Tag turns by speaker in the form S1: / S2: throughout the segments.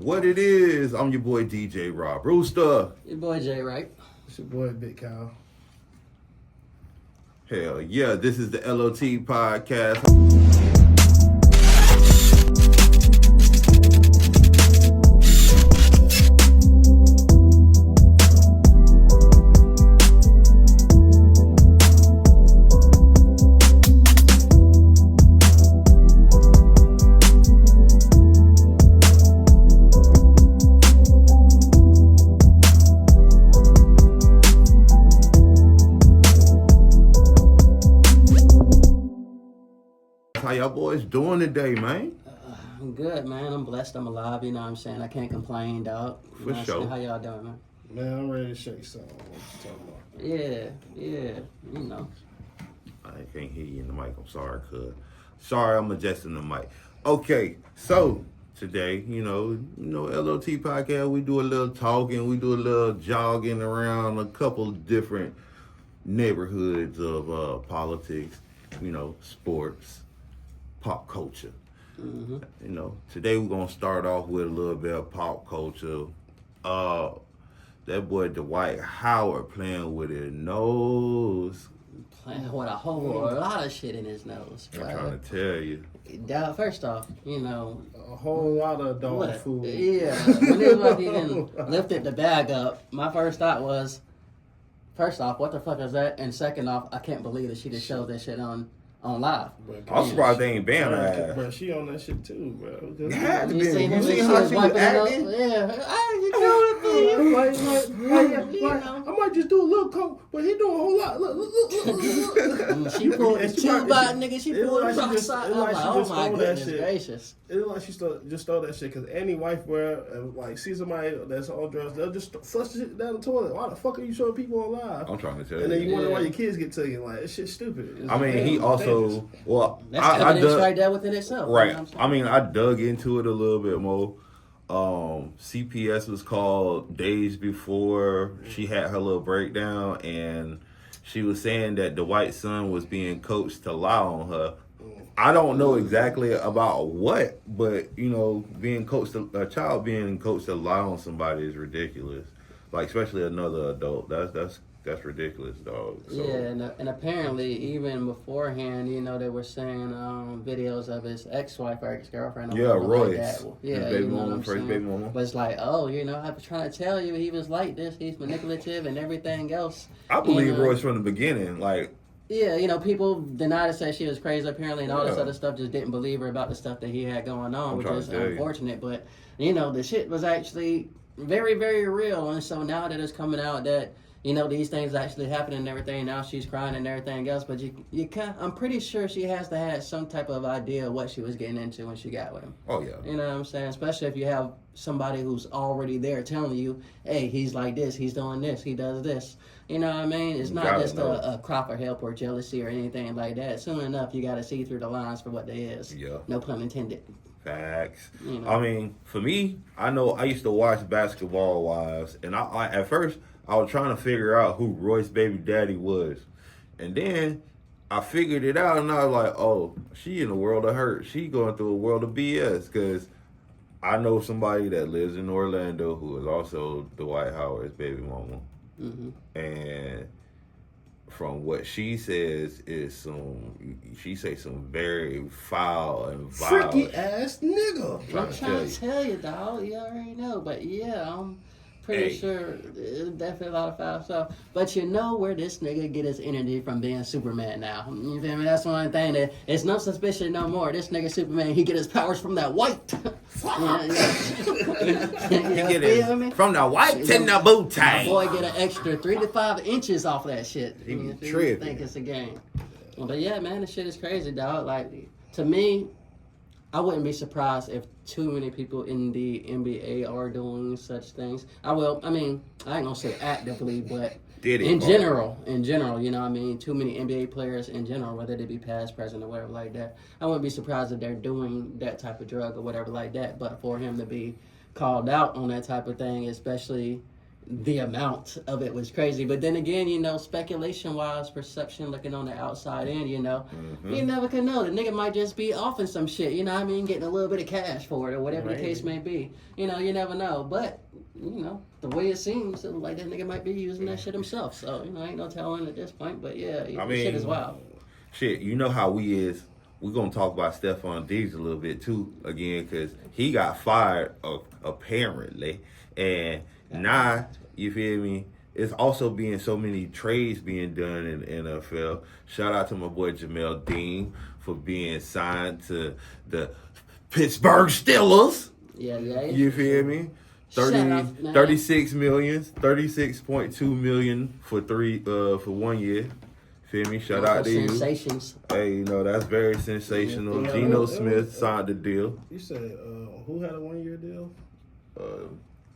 S1: what it is. I'm your boy DJ Rob Rooster.
S2: Your boy Jay, right?
S3: It's your boy Big Kyle.
S1: Hell yeah, this is the L.O.T podcast. How y'all boys doing today, man?
S2: I'm good, man. I'm blessed. I'm alive. You know what I'm saying? I can't complain, dog. You
S1: For
S2: know what I'm
S1: sure.
S2: saying? How y'all doing, man?
S3: Man, I'm ready to shake something. What you talking about?
S2: Yeah. You know.
S1: I can't hear you in the mic. I'm sorry, cuz. Sorry, I'm adjusting the mic. Okay, so today, L.O.T podcast, we do a little talking, we do a little jogging around a couple different neighborhoods of politics, sports, pop culture.
S2: Mm-hmm.
S1: Today we're gonna start off with a little bit of pop culture. That boy Dwight Howard playing with his nose.
S2: Playing with a lot of shit in his nose.
S1: I'm trying to tell you.
S2: Dog, first off,
S3: A whole lot of dog
S2: what?
S3: food.
S2: Yeah. When it was even lifted the bag up, my first thought was, first off, what the fuck is that? And second off, I can't believe that she just showed that shit on live.
S1: I'm surprised they ain't banned her ass.
S3: Bro, she on that shit too, bro.
S1: It had to be.
S2: You seen
S1: You
S2: her
S1: seen
S2: when
S1: how
S2: was
S1: she was
S2: wiping it up?
S1: acting?
S2: Yeah. You know what I mean?
S3: I might just do a little coke, but he doing a whole lot. Look.
S2: She pulled the
S3: She
S2: tube
S3: probably-
S2: out, nigga. She
S3: it
S2: pulled
S3: like
S2: the
S3: she
S2: rock
S3: just-
S2: side.
S3: it
S2: I'm
S3: like
S2: like,
S3: she
S2: oh
S3: just
S2: my
S3: stole that
S2: goodness
S3: shit.
S2: gracious.
S3: It's like she just stole that shit because any wife where see somebody that's on drugs, they'll just flush the shit down the toilet. Why the fuck are you showing people on live?
S1: I'm trying to tell
S3: And then
S1: you.
S3: you wonder why
S2: Yeah.
S3: your kids get taken. Like, this shit's stupid. It's
S1: I mean, he
S3: dangerous.
S1: also, well,
S2: That's
S1: I
S2: evidence
S1: dug,
S2: right there within itself. You know
S1: right.
S2: what I'm saying?
S1: I mean, I dug into it a little bit more. CPS was called days before she had her little breakdown, and she was saying that the white son was being coached to lie on her. I don't know exactly about what, but being coached, a child being coached to lie on somebody is ridiculous. Like, especially another adult. That's ridiculous, dog. So,
S2: Yeah, and apparently even beforehand, they were saying videos of his ex-wife or ex-girlfriend. Or
S1: Yeah,
S2: whatever
S1: Royce.
S2: Like that.
S1: His
S2: Yeah,
S1: baby
S2: you know
S1: mama,
S2: what I'm
S1: first
S2: saying?
S1: baby mama.
S2: But it's like, I was trying to tell you he was like this. He's manipulative and everything else.
S1: I believe
S2: You know?
S1: Royce from the beginning. Like,
S2: Yeah, people denied to say she was crazy apparently and all this
S1: Yeah.
S2: other stuff, just didn't believe her about the stuff that he had going on,
S1: I'm
S2: which
S1: trying
S2: is
S1: to tell you.
S2: unfortunate. But, the shit was actually very, very real. And so now that it's coming out that, these things actually happen and everything, now she's crying and everything else. But you can't, I'm pretty sure she has to have some type of idea of what she was getting into when she got with him.
S1: oh yeah.
S2: You know what I'm saying? Especially if you have somebody who's already there telling you, hey, he's like this, he's doing this, he does this. You know what I mean? It's
S1: You
S2: not
S1: gotta
S2: just
S1: know.
S2: a cry for help or jealousy or anything like that. Soon enough, you got to see through the lines for what they is.
S1: Yeah.
S2: No pun intended.
S1: Facts.
S2: You know.
S1: I mean, for me, I know I used to watch Basketball Wives, and I at first I was trying to figure out who Royce's baby daddy was, and then I figured it out, and I was like, oh, she in a world of hurt. She going through a world of BS because I know somebody that lives in Orlando who is also Dwight Howard's baby mama, and from what she says is some very foul and vile
S3: Freaky ass nigga.
S2: I'm trying to tell you, dog. You already know. But yeah, I'm pretty sure there's definitely a lot of foul stuff. But you know where this nigga get his energy from being Superman now. You feel me? That's one thing that it's no suspicion no more. This nigga Superman, he get his powers from that white.
S1: He get it from the white to the boot
S2: My
S1: tie.
S2: boy get an extra 3 to 5 inches off that shit.
S1: He be
S2: You feel me?
S1: tripping.
S2: Think it's a game. But yeah, man, this shit is crazy, dog. Like, to me, I wouldn't be surprised if too many people in the NBA are doing such things. I ain't gonna say actively, but
S1: Did it,
S2: in
S1: bro.
S2: general, you know what I mean? Too many NBA players in general, whether they be past, present, or whatever like that. I wouldn't be surprised if they're doing that type of drug or whatever like that. But for him to be called out on that type of thing, especially the amount of it was crazy. But then again, speculation wise, perception looking on the outside in, you never can know. The nigga might just be offing some shit, you know what I mean? Getting a little bit of cash for it or whatever the case may be. You never know. But, the way it seems, like that nigga might be using that shit himself. So, ain't no telling at this point. But yeah, shit is wild.
S1: Shit, you know how we is. We're going to talk about Stephon Diggs a little bit, too, again, because he got fired, apparently. And now, you feel me, it's also being so many trades being done in the NFL. Shout out to my boy Jamel Dean for being signed to the Pittsburgh Steelers.
S2: Yeah.
S1: You feel me? 36 million, 36.2 million for 1 year. Feel me? Shout out to
S2: sensations.
S1: You. Hey, that's very sensational. Geno Smith signed the deal.
S3: You said who had a 1 year deal?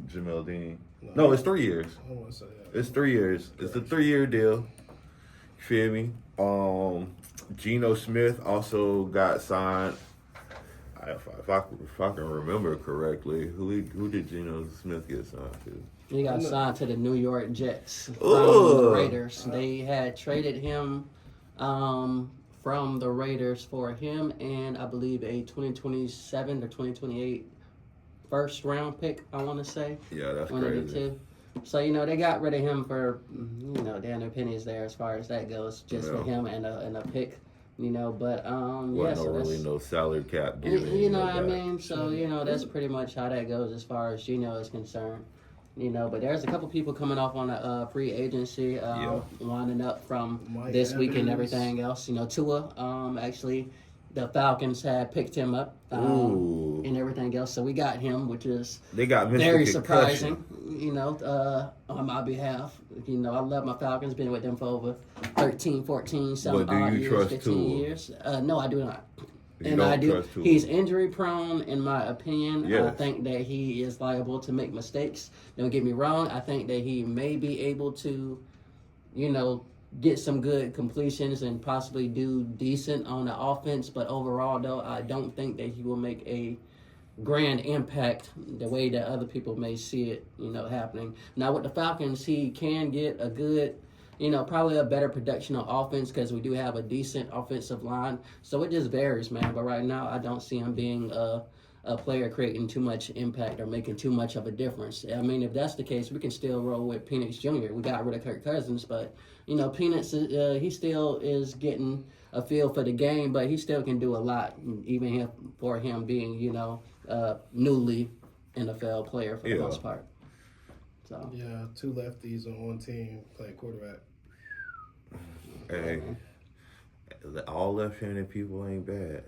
S1: Jamel Dean. No, it's 3 years.
S3: I want to say that.
S1: It's 3 years. It's a 3-year deal. Feel me? Geno Smith also got signed. If I can remember correctly, who did Geno Smith get signed to?
S2: He got signed to the New York Jets from the Raiders. They had traded him from the Raiders for him and I believe a 2027 or 2028 first round pick, I want to say.
S1: Yeah, that's crazy.
S2: So, they got rid of him for, damn near pennies there as far as that goes, just for him and a pick. But
S1: no salary cap.
S2: You know what I mean? So, that's pretty much how that goes as far as Geno is concerned. But there's a couple people coming off on a free agency, winding up from this week and everything else. Tua, actually, the Falcons had picked him up and everything else. So we got him, which is very surprising, on my behalf. I love my Falcons, been with them for over 13, 14, some odd years, 15 years. No, I do not. He's injury prone, in my opinion. Yes. I think that he is liable to make mistakes. Don't get me wrong. I think that he may be able to, get some good completions and possibly do decent on the offense. But overall, though, I don't think that he will make a grand impact the way that other people may see it, happening. Now, with the Falcons, he can get a good, probably a better production on offense because we do have a decent offensive line. So it just varies, man. But right now, I don't see him being a player creating too much impact or making too much of a difference. I mean, if that's the case, we can still roll with Penix Jr. We got rid of Kirk Cousins, but, Penix, he still is getting a feel for the game, but he still can do a lot, even for him being, newly NFL player for the most part. So
S3: yeah, 2 lefties on one team playing quarterback.
S1: Hey, all left-handed people ain't bad,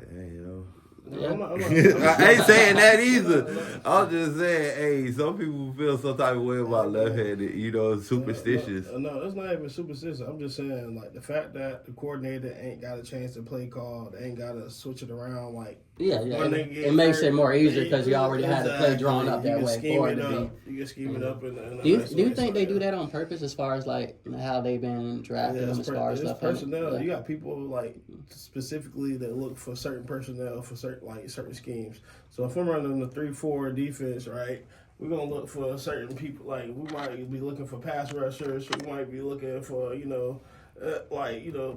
S2: Yeah.
S1: I ain't saying that either. I'm just saying, hey, some people feel some type of way about left-handed, superstitious.
S3: No, it's not even superstitious. I'm just saying, like, the fact that the coordinator ain't got a chance to play call, they ain't got to switch it around, like.
S2: Yeah. It makes it more easier because you already had the play drawn up that way for it to be.
S3: You can scheme it up.
S2: Do you think they do that on purpose as far as, like, how they've been drafting them as far as stuff?
S3: Personnel. You got people, like, specifically that look for certain personnel for certain schemes. So if I'm running the 3-4 defense, right, we're gonna look for certain people. Like we might be looking for pass rushers. We might be looking for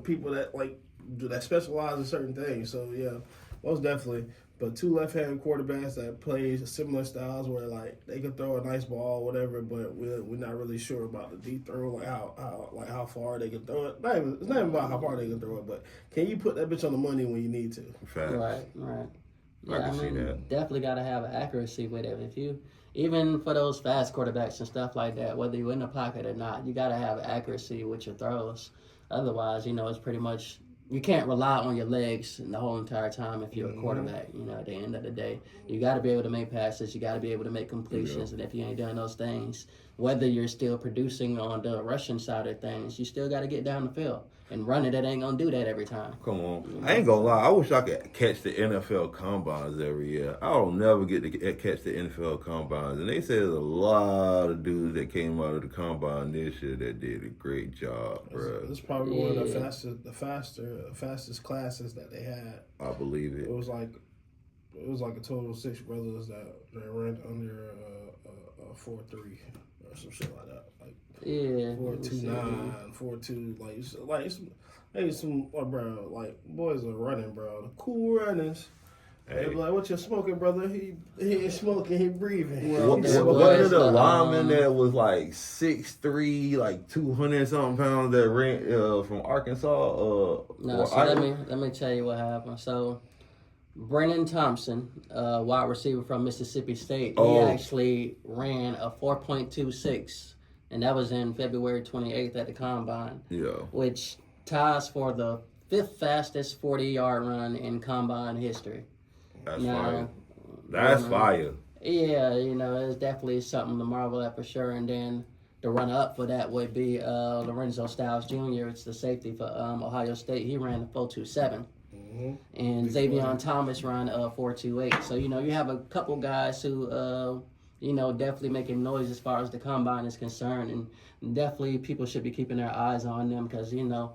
S3: people that specialize in certain things. So yeah, most definitely. But 2 left-handed quarterbacks that play similar styles where like they can throw a nice ball, whatever, but we're not really sure about the deep throw, like how far they can throw it. It's not even about how far they can throw it, but can you put that bitch on the money when you need to?
S1: Fact.
S2: Right. Yeah,
S1: I can see that.
S2: Definitely got to have accuracy with it. Even for those fast quarterbacks and stuff like that, whether you're in the pocket or not, you got to have accuracy with your throws. Otherwise, it's pretty much you can't rely on your legs the whole entire time if you're a quarterback. At the end of the day, you got to be able to make passes. You got to be able to make completions. And if you ain't doing those things, whether you're still producing on the rushing side of things, you still got to get down the field. And running it ain't going to do that every time.
S1: Come on. I ain't going to lie. I wish I could catch the NFL Combines every year. I don't never get to catch the NFL Combines. And they say there's a lot of dudes that came out of the Combine this year that did a great job, bro.
S3: It's probably one of the fastest classes that they had.
S1: I believe it.
S3: It was like a total of 6 brothers that ran under 4.3. some shit like that. Like
S2: Yeah.
S3: 4.29, 4.2, like some bro, like boys are running, bro. The cool runnings. They be like, what you smoking, brother? He ain't smoking, he breathing.
S1: What are the linemen that was like 6'3", like 200 something pounds that ran from Arkansas?
S2: No, so let me tell you what happened. So Brennan Thompson, wide receiver from Mississippi State, he actually ran a 4.26, and that was in February 28th at the Combine.
S1: Yeah.
S2: Which ties for the 5th fastest 40-yard run in Combine history.
S1: That's fire. That's fire.
S2: Yeah, it's definitely something to marvel at for sure. And then the runner-up for that would be Lorenzo Styles Jr. It's the safety for Ohio State. He ran a 4.27. Mm-hmm. And Xavier Thomas ran a 4.28. So, you have a couple guys who, definitely making noise as far as the Combine is concerned. And definitely people should be keeping their eyes on them because, even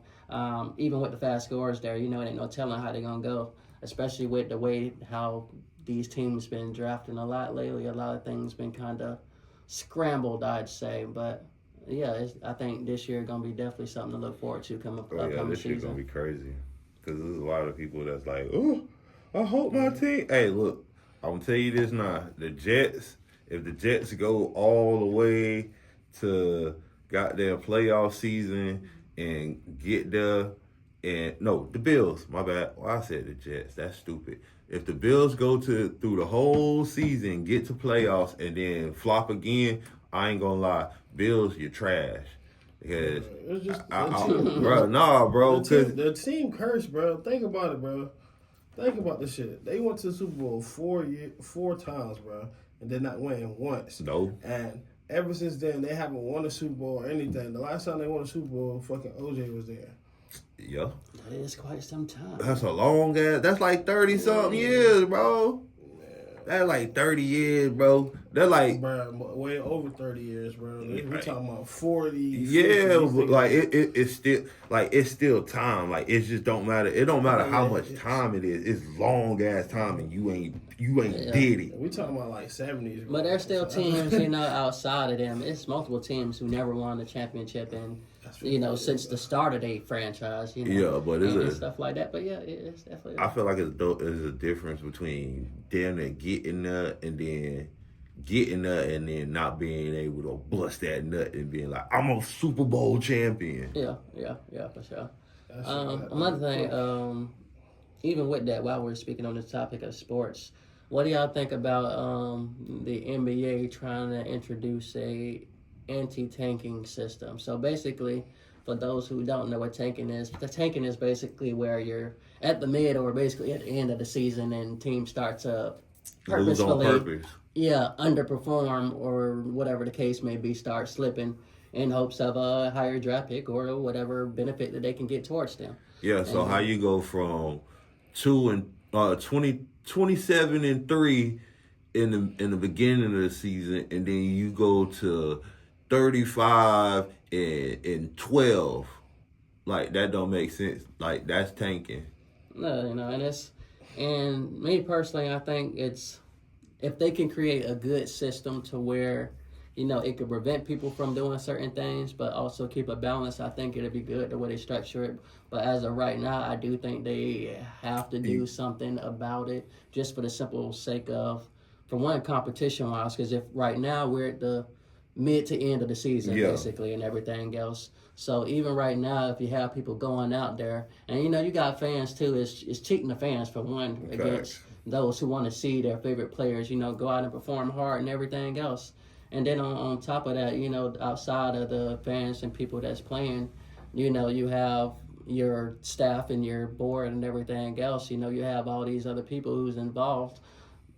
S2: with the fast scores there, it ain't no telling how they're going to go. Especially with the way how these teams been drafting a lot lately. A lot of things been kind of scrambled, I'd say. But, yeah, I think this year going to be definitely something to look forward to coming
S1: this year's going to be crazy. Because there's a lot of people that's like, oh, I hope my team. Hey, look, I'm going to tell you this now. The Jets, if the Jets go all the way to goddamn playoff season and get there, the Bills, my bad. Well, I said the Jets. That's stupid. If the Bills go through the whole season, get to playoffs, and then flop again, I ain't gonna lie. Bills, you're trash. Because, bro.
S3: The team cursed, bro. Think about it, bro. Think about this shit. They went to the Super Bowl 4 times, bro, and did not win once.
S1: No.
S3: And ever since then, they haven't won a Super Bowl or anything. The last time they won a Super Bowl, fucking OJ was there.
S1: Yeah.
S2: That is quite some time.
S1: That's a long ass. That's like 30-something years, bro. That's like 30 years, bro. They're like,
S3: bro, way over 30 years, bro. We're talking about 40.
S1: Yeah, but like it's still time. Like it just don't matter. It don't matter how much time it is. It's long ass time, and you ain't did it.
S3: We talking about like 70s.
S2: But there's still teams, outside of them. It's multiple teams who never won the championship and. Since the start of their franchise,
S1: Yeah, but it's
S2: stuff like that. But yeah, it's definitely.
S1: I feel like there's a difference between them and getting there and then not being able to bust that nut and being like, I'm a Super Bowl champion.
S2: Yeah, for sure. Another thing, even with that, while we're speaking on the topic of sports, what do y'all think about the NBA trying to introduce a anti-tanking system? So basically, for those who don't know what tanking is, the tanking is basically where you're at the mid or basically at the end of the season and teams start to purposefully underperform or whatever the case may be, start slipping in hopes of a higher draft pick or whatever benefit that they can get towards them.
S1: Yeah, so how you go from 27-3 in the beginning of the season, and then you go to 35-12, like that don't make sense. Like that's tanking.
S2: No, and me personally, I think it's if they can create a good system to where it could prevent people from doing certain things, but also keep a balance. I think it'd be good the way they structure it. But as of right now, I do think they have to do something about it, just for the simple sake of, for one, competition-wise. Because if right now we're at the mid to end of the season, basically, and everything else. So even right now, if you have people going out there, and you got fans too, it's cheating the fans for one against those who want to see their favorite players, go out and perform hard and everything else. And then on top of that, outside of the fans and people that's playing, you have your staff and your board and everything else. You have all these other people who's involved.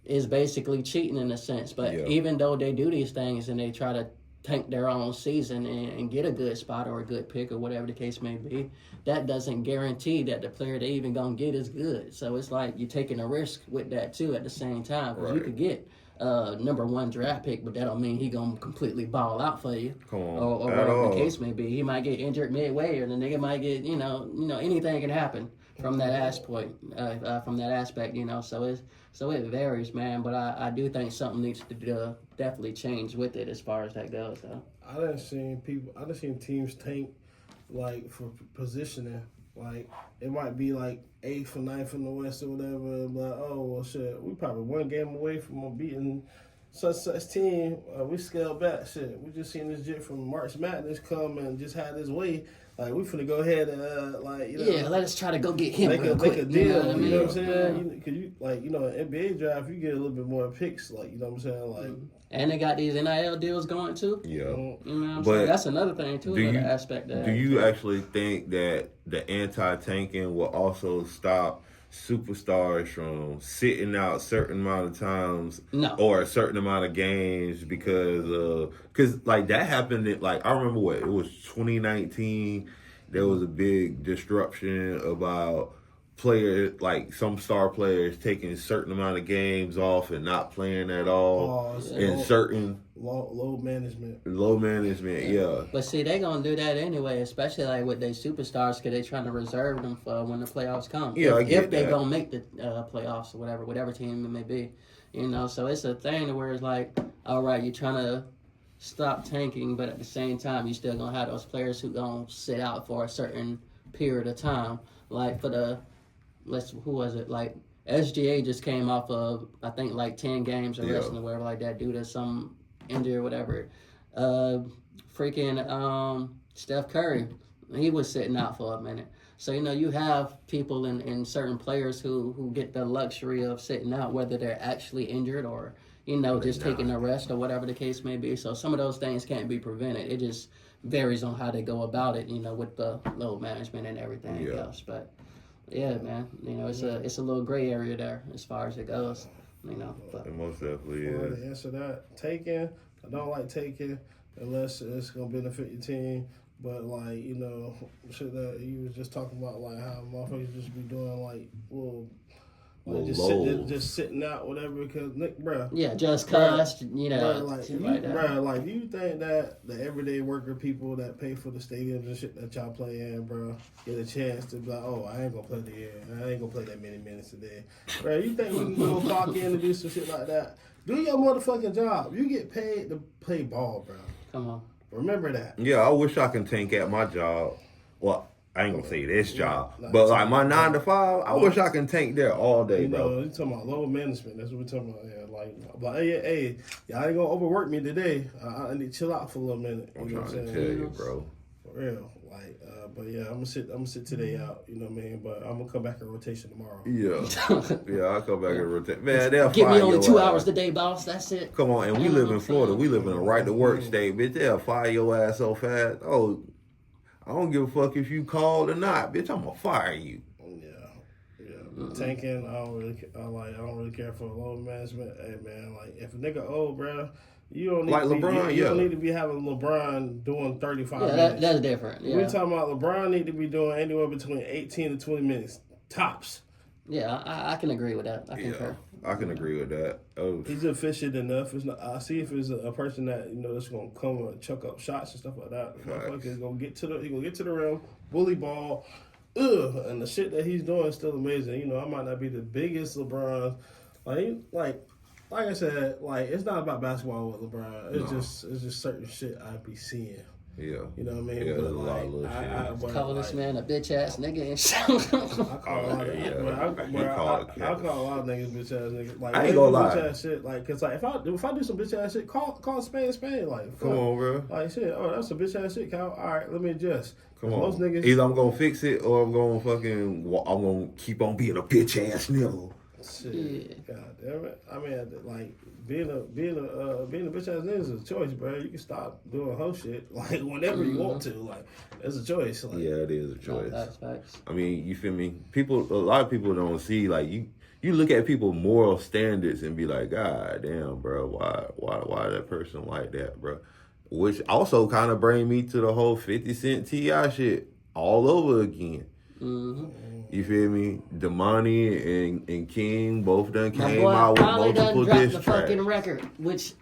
S2: Is basically cheating in a sense. But even though they do these things and they try to tank their own season and get a good spot or a good pick or whatever the case may be, that doesn't guarantee that the player they even going to get is good. So it's like you're taking a risk with that too at the same time. Because you could get number one draft pick, but that don't mean he going to completely ball out for you.
S1: Come on.
S2: Or whatever the case may be. He might get injured midway or the nigga might get, anything can happen from that aspect, So it varies, man. But I do think something needs to definitely change with it as far as that goes, though.
S3: I done seen teams tank like for positioning. Like it might be like 8th or 9th in the West or whatever. But oh well, shit, we probably one game away from beating such team. We scaled back. Shit, we just seen this jit from March Madness come and just had his way. Like we finna go ahead and
S2: let us try to go get him
S3: make
S2: real
S3: a
S2: quick.
S3: deal.
S2: You know what I mean?
S3: You know what I'm saying? Cause you in NBA draft you get a little bit more picks. Like you know what I'm saying? Like
S2: and they got these NIL deals going too.
S1: Yeah.
S2: You know what I'm
S1: But
S2: saying? That's another thing too. Another aspect of that.
S1: Do you actually think that the anti-tanking will also stop superstars from sitting out certain amount of times or a certain amount of games because like that happened I remember it was 2019 there was a big disruption about players like some star players taking a certain amount of games off and not playing at all certain
S3: low management.
S1: Yeah.
S2: But see, they gonna do that anyway, especially like with their superstars, because they trying to reserve them for when the playoffs come.
S1: Yeah,
S2: if they gonna make the playoffs or whatever team it may be, So it's a thing where it's like, all right, you're trying to stop tanking, but at the same time, you still gonna have those players who gonna sit out for a certain period of time. Like for who was it? Like SGA just came off of I think like 10 games of wrestling or whatever like that due to some injury or whatever. Steph Curry, he was sitting out for a minute. So you have people in certain players who get the luxury of sitting out, whether they're actually injured or just taking a rest or whatever the case may be. So some of those things can't be prevented. It just varies on how they go about it. With the load management and everything else, but. Yeah, man. It's a little gray area there as far as it goes. But.
S1: It most definitely
S3: is. To answer that, taking, I don't like taking unless it's gonna benefit your team. But shit that you was just talking about, like how motherfuckers just be doing just sitting out, whatever. Because bruh,
S2: just cause
S3: do you think that the everyday worker people that pay for the stadiums and shit that y'all play in, bro, get a chance to be like, oh, I ain't gonna play I ain't gonna play that many minutes today, bro? You think we can go clock in and do some shit like that? Do your motherfucking job. You get paid to play ball, bro.
S2: Come on.
S3: Remember that.
S1: Yeah, I wish I can tank at my job. Well, I ain't gonna say this job, but like my 9 to 5, I wish I can tank there all day, bro.
S3: You talking about low management? That's what we're talking about. Yeah, like hey, y'all ain't gonna overwork me today. I need to chill out for a little minute.
S1: I'm trying to tell you, bro.
S3: For real, but yeah, I'm gonna sit today out. You know what I mean? But I'm gonna come back in rotation tomorrow.
S1: Yeah, I'll come back in rotation. Man, they'll
S2: give me only 2
S1: ass.
S2: hours today, boss. That's it.
S1: Come on, and we live in Florida. We live in a right to work state, bitch. They'll fire your ass so fast. Oh. I don't give a fuck if you called or not, bitch. I'm gonna fire you.
S3: Yeah. Tanking, I don't really care for load management. Hey man, like if a nigga old, bro, you don't need
S1: like
S3: to be,
S1: LeBron.
S3: You don't need to be having LeBron doing 35 minutes.
S2: That's different. Yeah.
S3: We're talking about LeBron need to be doing anywhere between 18 to 20 minutes tops.
S2: Yeah, I can agree with that. I concur.
S1: I can agree with that. Oh.
S3: He's efficient enough. It's not. I see if it's a person that that's gonna come and chuck up shots and stuff like that. Motherfucker's gonna get to the rim, bully ball, and the shit that he's doing is still amazing. I might not be the biggest LeBron, like I said, it's not about basketball with LeBron. It's just certain shit I be seeing.
S1: Yeah.
S3: You know what I mean?
S1: Yeah, there's a lot of little shit.
S2: Calling this man a bitch ass nigga and shit.
S3: I call a lot of niggas bitch ass niggas. Like,
S1: I ain't gonna lie.
S3: Bitch ass shit. Like, cause if I do some bitch ass shit, call Spain. Like,
S1: come on, bro.
S3: Like shit. Oh, that's some bitch ass shit, Cal. All right, let me adjust.
S1: Come on.
S3: Most niggas.
S1: Either I'm gonna fix it or I'm gonna keep on being a bitch ass nigga.
S3: Shit. God damn it. I mean, like being a bitch ass nigga is a choice, bro. You can stop doing hoe shit like whenever you want to. Like, it's a choice. Like,
S1: yeah, it is a choice.
S2: That's facts.
S1: I mean, you feel me? A lot of people don't see like you look at people's moral standards and be like, God damn, bro, why that person like that, bro? Which also kind of bring me to the whole 50 Cent T.I. shit all over again.
S2: Mm-hmm.
S1: You feel me? Damani and King both done came out with multiple diss tracks.
S2: The fucking record, which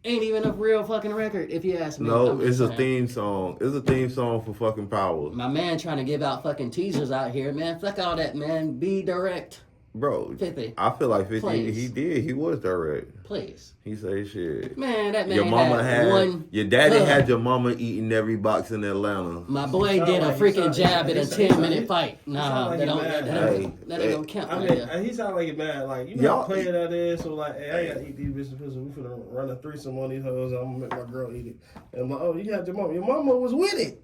S2: ain't even a real fucking record, if you ask me.
S1: No, it's a theme song. It's a theme song for fucking Power.
S2: My man trying to give out fucking teasers out here, man. Fuck all that, man. Be direct.
S1: Bro,
S2: 50.
S1: I feel like 50.
S2: Please.
S1: He did. He was direct.
S2: Please.
S1: He say shit.
S2: Man, that man
S1: Your mama had
S2: one.
S1: your daddy
S2: Look.
S1: had your mama eating every box in Atlanta.
S2: My boy did a freaking jab in a 10-minute fight. Nah, that ain't gonna count.
S3: I mean, he sound like he mad. Like, you know how player that is. So, like, hey, I ain't gotta eat these bitches pussy. We finna run a threesome on these hoes. I'm gonna make my girl eat it. And I'm like, oh, you had your mama. Your mama was with it.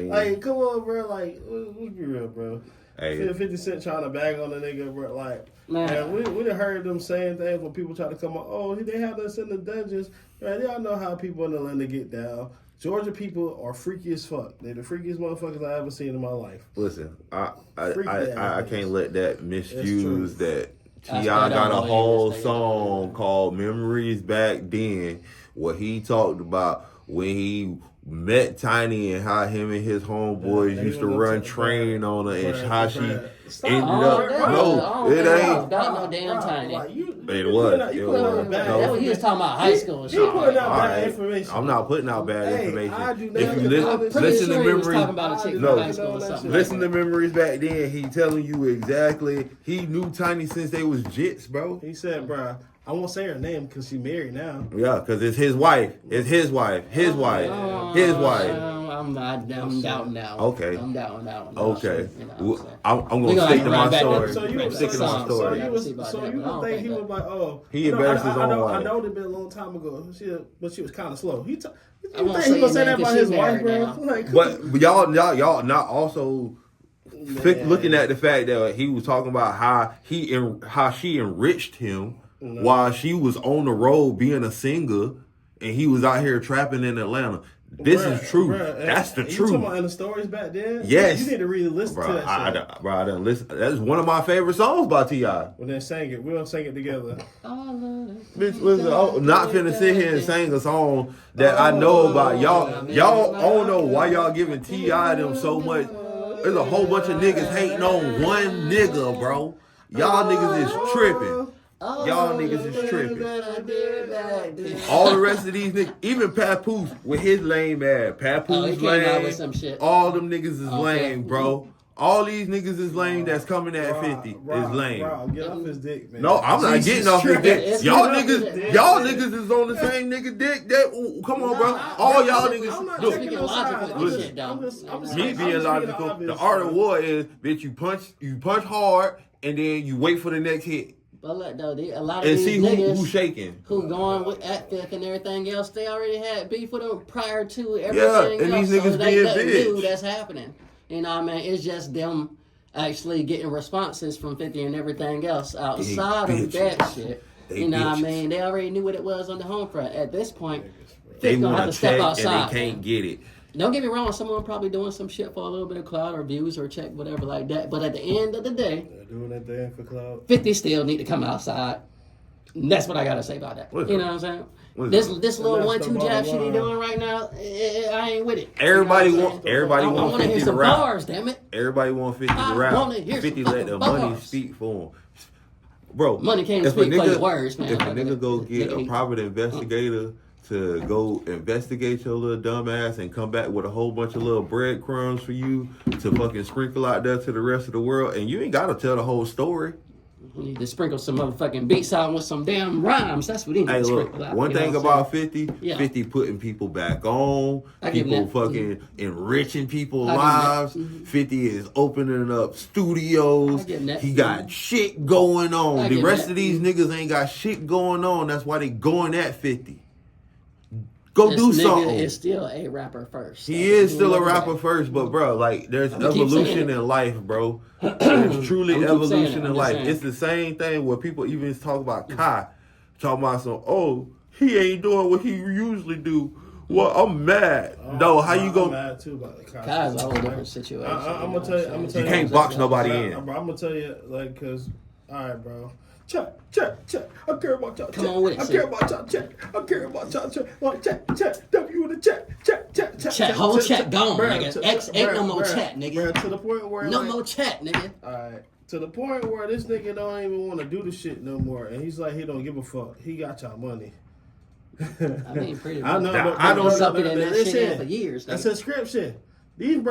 S3: like, come on, bro. Like, let's be real, bro. Hey. 50 Cent trying to bag on the nigga, bro. Like, man, we done heard them saying things when people try to come up. Oh, they have us in the dungeons. Man, y'all know how people in Atlanta get down. Georgia people are freaky as fuck. They're the freakiest motherfuckers I ever seen in my life.
S1: Listen, I can't let that misuse that T.I. got a whole song called Memories Back Then, where he talked about when he met Tiny and how him and his homeboys used to run train on her and how she ended up. No, it ain't.
S2: No damn Tiny.
S1: It was.
S2: He was talking about high school and shit.
S3: He putting out bad information.
S1: I'm not putting out bad information.
S3: If
S1: you listen to Memories, listen to Memories Back Then. He telling you exactly. He knew Tiny since they was jits, bro.
S3: He said, bro, I won't say her name because she's married now.
S1: Yeah, because it's his wife. It's his wife. His wife. His wife.
S2: I'm doubting that one.
S1: Okay.
S2: I'm doubting that one.
S1: Okay.
S2: Well,
S1: I'm going to stick to my story.
S3: So you would think he was like, oh.
S1: He embarrassed his own wife.
S3: I know it been a long time ago, but she was kind of slow. You think he
S2: gonna
S3: say that about his wife, bro?
S1: Like, but y'all not also looking at the fact that he was talking about how she enriched him while she was on the road being a singer and he was out here trapping in Atlanta. This is true. That's the truth. You talking about
S3: in the stories back then?
S1: Yes.
S3: You need to really listen to that shit.
S1: I didn't listen. That's one of my favorite songs by T.I.
S3: Well, then sing it. We'll sing it together.
S1: Bitch, listen, I'm not finna sit here and sing a song that I know about. Y'all, I don't know why y'all giving T.I. them so much. There's a whole bunch of niggas hating on one nigga, bro. Y'all niggas is tripping. Y'all niggas is tripping. All the rest of these niggas, even Papoose with his lame ass. Papoose lame. All them niggas is lame, bro. All these niggas is lame that's coming at 50 is lame.
S3: Bro, get off his dick, man.
S1: No, I'm not getting off his dick. Y'all niggas is on the same nigga dick. Come on, bro. All y'all niggas. Look, me being logical. The art of war is, bitch, you punch hard and then you wait for the next hit.
S2: But look, though, a lot of these niggas
S1: who's shaking,
S2: who going with at fifth and everything else, they already had beef with them prior to everything
S1: and
S2: else.
S1: These niggas
S2: so
S1: being
S2: they
S1: bitch.
S2: knew that's happening. You know what I mean? It's just them actually getting responses from 50 and everything else outside of that shit. You know what I mean? They already knew what it was on the home front. At this point,
S1: they
S2: gonna have to step outside.
S1: And they can't get it.
S2: Don't get me wrong, someone probably doing some shit for a little bit of clout or views or check, whatever like that. But at the end of the day,
S3: they're doing that thing for clout.
S2: 50 still need to come outside. And that's what I gotta say about that. You know what I'm saying? This little 1-2 jab shit he doing right now, I ain't with it.
S1: Everybody want 50 to rap.
S2: Bars, damn it.
S1: Everybody want 50 to rap. 50 let the money speak for him. Bro,
S2: money can't speak for your words, man.
S1: If a nigga go get a private investigator to go investigate your little dumb ass and come back with a whole bunch of little breadcrumbs for you to fucking sprinkle out there to the rest of the world, and you ain't gotta tell the whole story.
S2: You need to sprinkle some motherfucking beats out with some damn rhymes. That's what he needs to sprinkle out.
S1: One thing about 50, 50 putting people back on, people fucking enriching people's lives. 50 is opening up studios. He got shit going on. The rest of these niggas ain't got shit going on. That's why they going at 50. Go do something.
S2: Is still a rapper first.
S1: He is still a rapper first, but bro, like there's evolution in life, bro. There's truly evolution in life. It's the same thing where people even talk about Kai, talking about he ain't doing what he usually do. Well, I'm mad. No, how you
S3: I'm mad too about the Kai.
S2: Kai's a whole different situation.
S3: I'm gonna tell you.
S1: You can't box nobody in.
S3: Bro, I'm gonna tell you, like, cause all right, bro. Check. I care about y'all.
S2: Come on with it.
S3: I care about y'all. Check. Like, check. W in the check.
S2: Chat. Whole chat gone, nigga. X ain't no more chat, nigga.
S3: To the point where
S2: no more chat, nigga.
S3: All right. To the point where this nigga don't even want to do the shit no more, and he's like, he don't give a fuck. He got y'all money.
S2: I mean, pretty much.
S3: I know.
S2: I don't something in that shit for years.
S3: That's subscription. These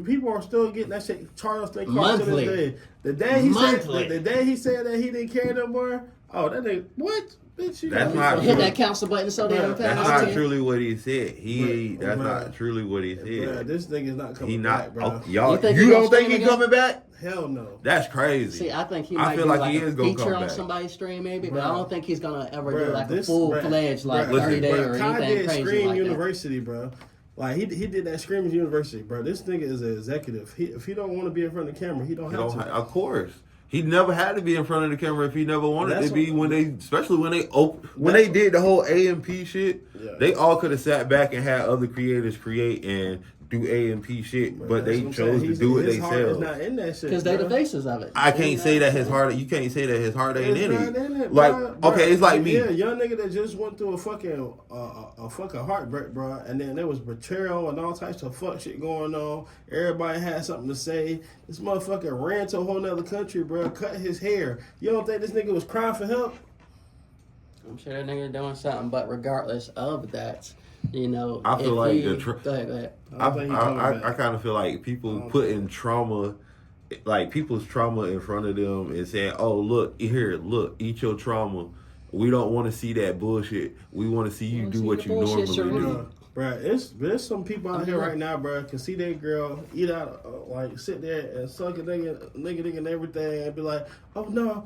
S3: people are still getting that shit charged to their car to
S2: Monthly.
S3: this day. The day he
S2: Monthly.
S3: said, the day he said that he didn't care no more. Oh, that nigga, what? Bitch, you
S1: That's
S3: got
S1: not
S2: Hit
S1: true.
S2: that cancel button so damn fast.
S1: That's not truly what he said. That's
S3: Bruh.
S1: not truly what he
S3: Bruh,
S1: said.
S3: this nigga's not coming
S1: He
S3: back,
S1: not.
S3: bro.
S1: Oh, y'all,
S2: You think
S1: you
S2: he
S1: don't
S2: gonna
S1: think
S2: stream
S1: he
S2: again?
S1: coming back?
S3: Hell no.
S1: That's crazy.
S2: See, I think he
S1: I
S2: might
S1: feel
S2: do
S1: like
S2: like
S1: he
S2: a
S1: is gonna
S2: feature
S1: come
S2: on
S1: back.
S2: somebody's stream maybe, but
S3: Bruh.
S2: I don't think he's gonna ever do
S3: Bruh,
S2: like a
S3: this-
S2: full-fledged like
S3: bruh,
S2: 30 day
S3: bruh,
S2: or
S3: Kai
S2: anything
S3: did
S2: crazy
S3: Scream
S2: like that.
S3: University, bro. Like he did that Scream University, bro. This nigga is an executive. If he don't want to be in front of the camera, he don't have to.
S1: Of course. He never had to be in front of the camera if he never wanted
S3: That's
S1: to be.
S3: what-
S1: Especially when they did the whole A&P shit,
S3: Yeah.
S1: they all could have sat back and had other creators create and do A&P shit, but
S3: That's
S1: they
S3: what I'm
S1: chose
S3: saying.
S1: to do it
S3: His heart is
S1: themselves.
S3: not in that shit.
S2: Because they the
S3: bruh.
S2: faces of it.
S1: I can't
S2: You
S1: say
S2: know
S1: that
S2: what
S1: his
S2: I'm
S1: heart. You can't say that his heart ain't
S3: It's
S1: in
S3: not
S1: it.
S3: in it,
S1: Like,
S3: bruh.
S1: okay, it's like me.
S3: Yeah, young nigga that just went through a fucking heartbreak, bro. And then there was betrayal and all types of fuck shit going on. Everybody had something to say. This motherfucker ran to a whole nother country, bro. Cut his hair. You don't think this nigga was crying for help?
S2: I'm sure that nigga doing something, but regardless of that, you know,
S1: I feel
S2: if
S1: like
S2: he,
S1: the
S2: go ahead.
S3: I don't think he coming back.
S1: I kind of feel like people putting trauma, like people's trauma in front of them and saying, "Oh, look, eat your trauma. We don't want to see that bullshit. We want to see you
S2: Wanna
S1: do
S2: see
S1: what
S2: the
S1: you
S2: bullshit,
S1: normally
S2: Sheree.
S1: do."
S3: Bruh, there's some people out here right now, bruh, can see their girl eat out, like sit there and suck a nigga and everything, and be like, oh no,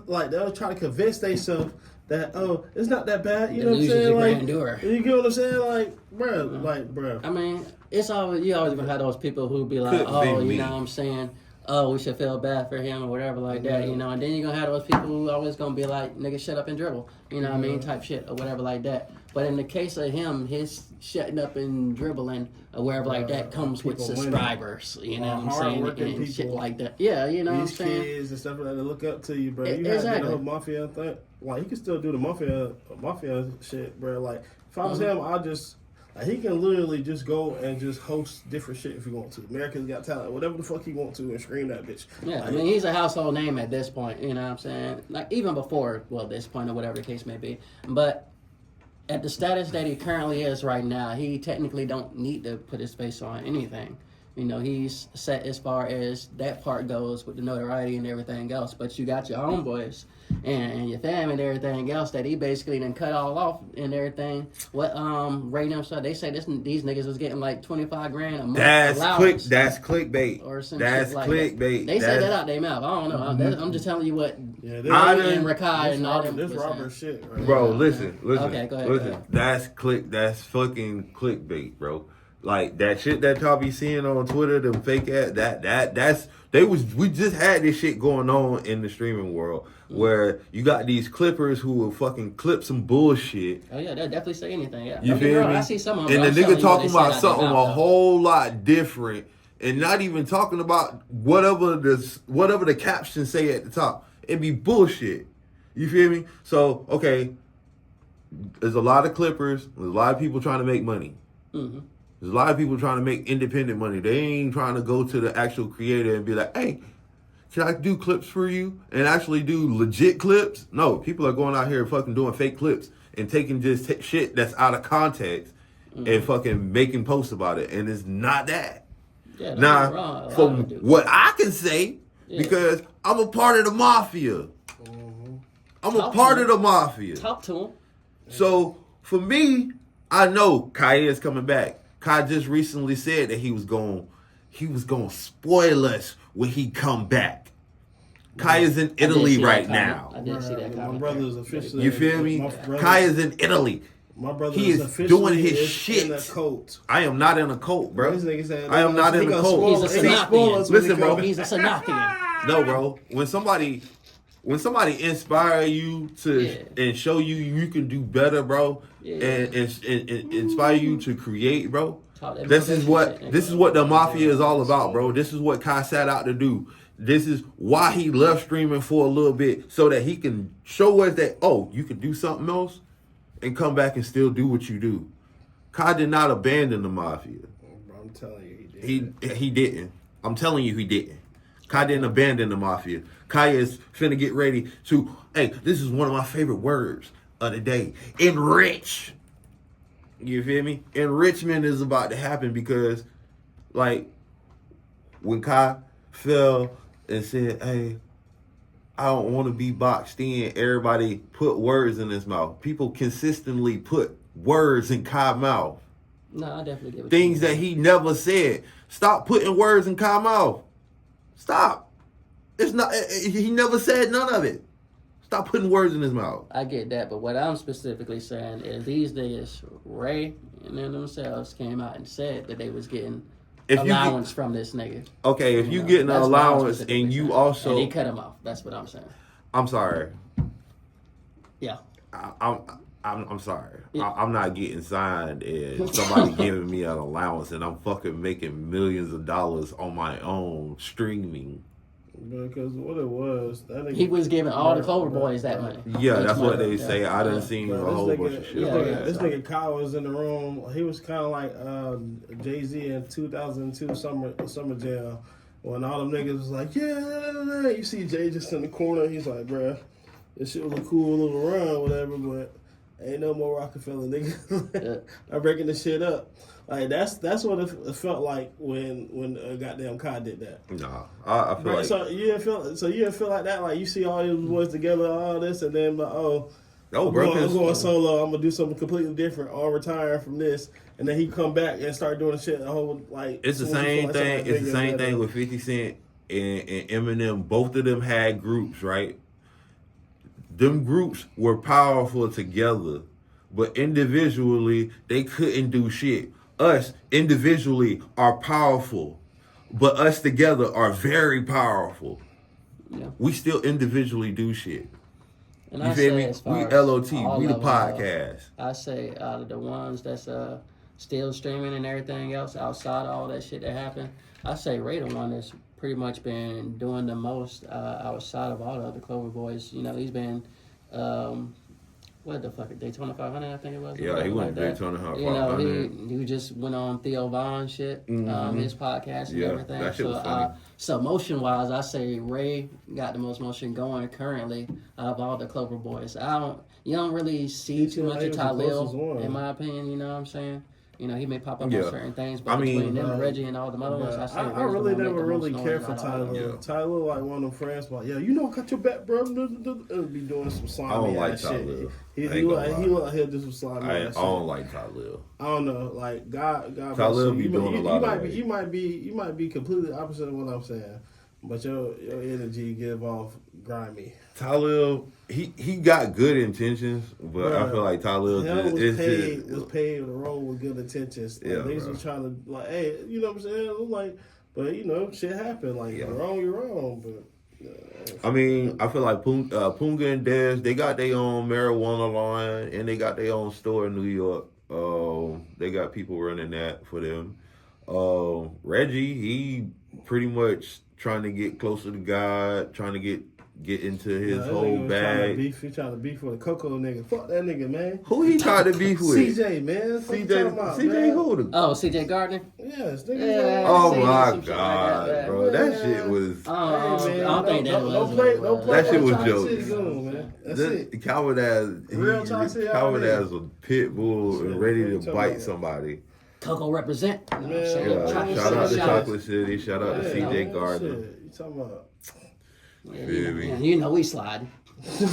S3: like they'll try to convince themselves that it's not that bad. You know what I'm
S2: Delusions
S3: saying?
S2: of
S3: Like,
S2: grandeur.
S3: you get what I'm saying? Like, bruh.
S2: I mean, it's always you always gonna have those people who be like,
S1: Couldn't be
S2: oh,
S1: me.
S2: you know what I'm saying? Oh, we should feel bad for him or whatever like that, you know. And then you're gonna have those people who always gonna be like, nigga, shut up and dribble, you know what I mean, type shit or whatever like that. But in the case of him, his shutting up and dribbling or whatever like that comes with
S3: people
S2: subscribers, you know what I'm saying,
S3: hardworking
S2: and shit
S3: people.
S2: like that. Yeah, you know what I'm
S3: These
S2: saying.
S3: kids and stuff like that, they look up to you, bro. You had to do
S2: Exactly.
S3: the whole mafia thing. Like, he can still do the mafia shit, bro. Like, if I was him, I'll just, like, he can literally just go and just host different shit if he want to. America's Got Talent, whatever the fuck he want to, and scream that bitch.
S2: Yeah,
S3: Like,
S2: I mean, he's a household name at this point, you know what I'm saying? Like, even before, well, this point or whatever the case may be. But at the status that he currently is right now, he technically don't need to put his face on anything. You know, he's set as far as that part goes with the notoriety and everything else. But you got your homeboys and your family and everything else that he basically done cut all off and everything. What Ray them said, they say these niggas was getting like $25,000 a month.
S1: That's
S2: allowance
S1: That's clickbait.
S2: or some
S1: That's
S2: shit like
S1: clickbait.
S2: That. They say
S1: That's-
S2: that out their mouth. I don't know. I'm just telling you what.
S3: yeah,
S1: I
S3: this,
S1: done-
S2: and Rakai and all them.
S3: this
S2: was
S3: Robert
S2: saying.
S3: shit, right?
S1: Bro,
S2: Yeah.
S1: listen.
S2: Okay, go ahead,
S1: Listen,
S2: go ahead.
S1: that's fucking clickbait, bro. Like that shit that y'all be seeing on Twitter, them fake ass. We just had this shit going on in the streaming world where you got these clippers who will fucking clip some bullshit.
S2: Oh yeah, they'll definitely say anything. Yeah,
S1: You
S2: Don't get me
S1: feel
S2: wrong,
S1: me?
S2: I see some of them.
S1: And
S2: but
S1: the
S2: I'm telling
S1: nigga
S2: you what
S1: talking
S2: they say out
S1: about
S2: their
S1: something
S2: mouth,
S1: a
S2: though.
S1: whole lot different, and not even talking about whatever the captions say at the top. It be bullshit. You feel me? So okay, there's a lot of clippers. There's a lot of people trying to make money.
S2: Mm-hmm.
S1: There's a lot of people trying to make independent money. They ain't trying to go to the actual creator and be like, hey, can I do clips for you and actually do legit clips? No, people are going out here and fucking doing fake clips and taking just shit that's out of context and fucking making posts about it. And it's not that.
S2: Yeah, don't get me wrong, a
S1: Now,
S2: lot of
S1: from
S2: them do.
S1: what I can say,
S2: Yeah.
S1: because I'm a part of the mafia. I'm a
S2: Talk
S1: part
S2: to
S1: of the mafia.
S2: Talk to them.
S1: So for me, I know Kai is coming back. Kai just recently said that he was going to spoil us when he come back. Kai is in Italy right now.
S2: I did see that
S3: My
S2: comment.
S3: brother is
S2: there.
S3: officially.
S1: You feel me?
S3: My brother-
S1: Kai is in Italy.
S3: My brother
S1: He is
S3: officially
S1: doing his
S3: in
S1: shit.
S3: a cult.
S1: I am not in a cult, bro.
S3: This nigga said,
S1: I am not in a cult.
S2: He's a
S3: He gonna
S2: Sanapian.
S3: spoil us when he
S1: Listen, bro.
S3: come back.
S2: He's a Sanapian.
S1: No, bro. When somebody inspire you to and show you can do better, bro, and inspire you to create, bro. This is what the mafia is all about, bro. This is what Kai set out to do. This is why he left streaming for a little bit, so that he can show us that, oh, you can do something else and come back and still do what you do. Kai did not abandon the mafia.
S3: Bro, I'm telling you, he did.
S1: He didn't. I'm telling you, he didn't. Kai didn't abandon the mafia. Kai is finna get ready to, hey, this is one of my favorite words of the day. Enrich. You feel me? Enrichment is about to happen because Like when Kai fell and said, "Hey, I don't want to be boxed in," everybody put words in his mouth. People consistently put words in Kai's mouth.
S2: No, I definitely get what
S1: Things
S2: you
S1: that
S2: mean.
S1: he never said. Stop putting words in Kai's mouth. Stop. It's not. He never said none of it. Stop putting words in his mouth.
S2: I get that, but what I'm specifically saying is these niggas, Ray and them themselves, came out and said that they was getting
S1: If you
S2: allowance from this nigga.
S1: Okay, if you
S2: know,
S1: getting an
S2: that's what I'm
S1: allowance
S2: specifically
S1: and you
S2: saying.
S1: also,
S2: and he cut him off. That's what I'm saying.
S1: I'm sorry.
S2: Yeah.
S1: I'm sorry.
S2: Yeah.
S1: I'm not getting signed and somebody giving me an allowance and I'm fucking making millions of dollars on my own streaming.
S3: Because what it was, that nigga,
S2: He was giving all the Clover Boys that money.
S1: Yeah,
S2: Each
S1: that's what
S2: month.
S1: they
S2: Yeah.
S1: say. I done
S2: Yeah.
S1: seen
S3: Bro,
S1: a
S3: this
S1: whole
S3: nigga-
S1: bunch of shit.
S3: This,
S1: like
S3: nigga,
S1: that.
S3: this nigga Kyle was in the room. He was kind of like Jay-Z in 2002 Summer Jam. When all them niggas was like, yeah, you see Jay just in the corner. He's like, bruh, this shit was a cool little run, whatever, but ain't no more Rockefeller, nigga. I'm breaking the shit up. Like that's what it felt like when goddamn Kai did that.
S1: Nah, I feel
S3: Right,
S1: like
S3: so you didn't feel like that. Like you see all these boys together, all this, and then like, I'm going solo. I'm gonna do something completely different. Or retire from this, and then he come back and start doing shit. The whole like
S1: it's the same thing. It's the same thing with 50 Cent and Eminem. Both of them had groups, right? Them groups were powerful together, but individually they couldn't do shit. Us individually are powerful, but us together are very powerful.
S2: Yeah.
S1: We still individually do shit.
S2: And
S1: You
S2: I
S1: feel
S2: say
S1: me?
S2: as far
S1: We
S2: as
S1: L.O.T.
S2: all
S1: We the
S2: levels of-
S1: podcast.
S2: I say out of the ones that's still streaming and everything else outside of all that shit that happened, I say Ray the one that's pretty much been doing the most outside of all the other Clover Boys. You know, he's been what the fuck, Daytona 500, I think it was.
S1: Yeah, he went to
S2: that.
S1: Daytona 500.
S2: You know, he just went on Theo Von shit, his podcast and
S1: Yeah,
S2: everything.
S1: that shit was funny.
S2: So motion wise, I say Ray got the most motion going currently out of all the Clover Boys. You don't really see too much of Talil, in my opinion. You know what I'm saying? You know, he may pop up
S1: Yeah.
S2: on certain things, but
S1: I mean,
S2: between them, Reggie, and all the other ones, I say
S3: I
S2: Ray's
S3: really
S2: the one
S3: never really
S2: make the
S3: cared
S2: most
S3: for
S2: noise out of all of
S3: Tyler.
S2: them.
S3: Tyler, like one of them friends, like, yeah, you know, cut your back, bro. Be doing some slimy
S1: like
S3: ass
S1: Tyler.
S3: shit.
S1: I ain't
S3: He
S1: gonna lie.
S3: like he'll do some slimy
S1: I
S3: ass shit.
S1: don't like Talil.
S3: I don't know, like God bless
S1: Talil
S3: you.
S1: be doing a lot of
S3: You might be completely opposite of what I'm saying, but your energy give off grimy.
S1: Talil, he got good intentions, but I
S3: Bruh,
S1: feel like Talil
S3: Hell was
S1: just
S3: paid to roll with good intentions. Like,
S1: Yeah,
S3: niggas
S1: bro.
S3: was trying to like, hey, you know what I'm saying? I'm like, but you know, shit happened. Like
S1: Yeah.
S3: you're wrong. But
S1: I mean, I feel like Punga and Dez, they got their own marijuana line and they got their own store in New York. They got people running that for them. Reggie, he pretty much trying to get closer to God, trying to get into his
S3: that
S1: whole
S3: nigga was
S1: bag.
S3: He trying to beef with a Coco nigga. Fuck that nigga, man.
S1: Who he tried to beef with?
S3: CJ, man. Fuck you talking about,
S1: CJ
S3: man?
S1: who the
S2: Oh, CJ Gardner?
S3: Yes, nigga.
S2: Yeah.
S1: Oh
S2: Seen
S1: my
S2: some shit like
S1: God,
S2: that,
S1: bro. That
S3: man.
S1: shit was.
S2: I don't think that was.
S3: Don't play
S1: That shit was
S3: Toxic
S1: jokes.
S3: City Goon, man. That's it.
S1: Coward ass.
S3: Real toxic out
S1: Coward
S3: there.
S1: ass a pit bull and
S3: Shit,
S1: ready
S3: what you
S1: to
S3: talking
S1: bite
S3: about?
S1: somebody.
S2: Coco represent. You know what I'm
S3: Man,
S2: saying?
S1: Yeah,
S3: Chocolate
S1: shout out to
S3: City.
S1: Chocolate City. Shout out to
S3: Yeah,
S1: CJ
S3: man,
S1: Gardner.
S3: shit. You talking about?
S2: Yeah,
S1: Feel me?
S2: you know we slide.
S3: Yeah,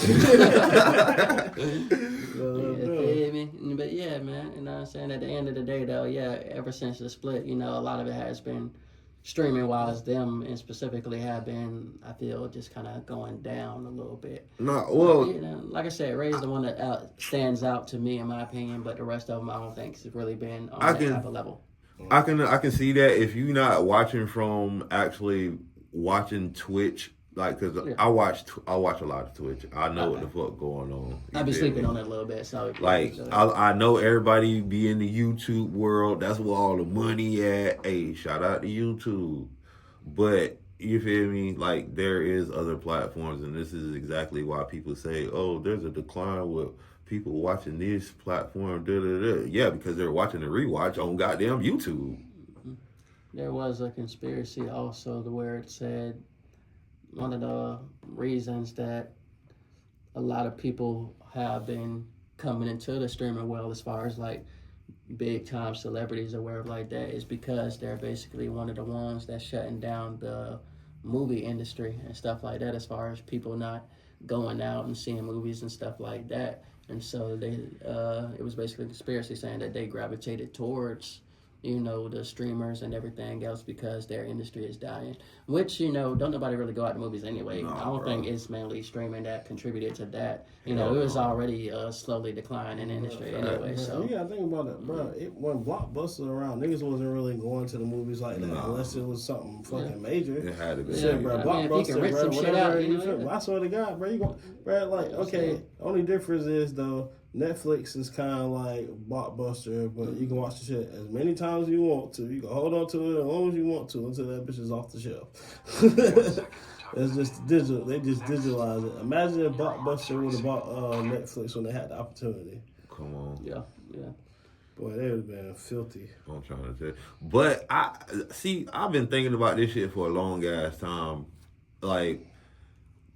S2: Feel me? But yeah, man, you know what I'm saying? At the end of the day, though, yeah, ever since the split, you know, a lot of it has been streaming wise, them and specifically have been, I feel, just kind of going down a little bit.
S1: Nah, well,
S2: You know, like I said, Ray's the one that stands out to me, in my opinion, but the rest of them, I don't think has really been on that type of level.
S1: I can see that if you're not watching from actually watching Twitch, like, cause
S2: Yeah.
S1: I watch a lot of Twitch. I know what the fuck going on.
S2: I've been
S1: You feel
S2: sleeping
S1: me?
S2: on it a little bit, so
S1: Like I know everybody be in the YouTube world. That's where all the money at. Hey, shout out to YouTube. But you feel me? Like there is other platforms, and this is exactly why people say, "Oh, there's a decline with people watching this platform." Da da da. Yeah, because they're watching the rewatch on goddamn YouTube.
S2: There was a conspiracy also to where it said one of the reasons that a lot of people have been coming into the streaming world as far as like big time celebrities or whatever like that is because they're basically one of the ones that's shutting down the movie industry and stuff like that, as far as people not going out and seeing movies and stuff like that. And so it was basically a conspiracy saying that they gravitated towards, the streamers and everything else because their industry is dying. Which, don't nobody really go out to movies anyway.
S1: Nah,
S2: I don't
S1: bro.
S2: think it's mainly streaming that contributed to that. It
S1: Hell
S2: was
S1: no.
S2: already slowly declining in the industry anyway. So
S3: You gotta think about it, bro. When Blockbuster around, niggas wasn't really going to the movies like that
S1: Nah.
S3: unless it was something fucking major.
S1: It had to be.
S3: Shit, bro.
S2: I mean, if you can
S3: Blockbuster,
S2: rent
S3: bro.
S2: some shit
S3: Whatever.
S2: out,
S3: You feel me? I swear to God, bro. Like, okay. Only difference is though, Netflix is kind of like Blockbuster, but you can watch the shit as many times as you want to. You can hold on to it as long as you want to until that bitch is off the shelf. It's just digital. They just digitalize it. Imagine if Blockbuster would have bought Netflix when they had the opportunity.
S1: Come on.
S2: yeah.
S3: Boy, they would have been filthy.
S1: I'm trying to tell you. But I've been thinking about this shit for a long ass time. Like,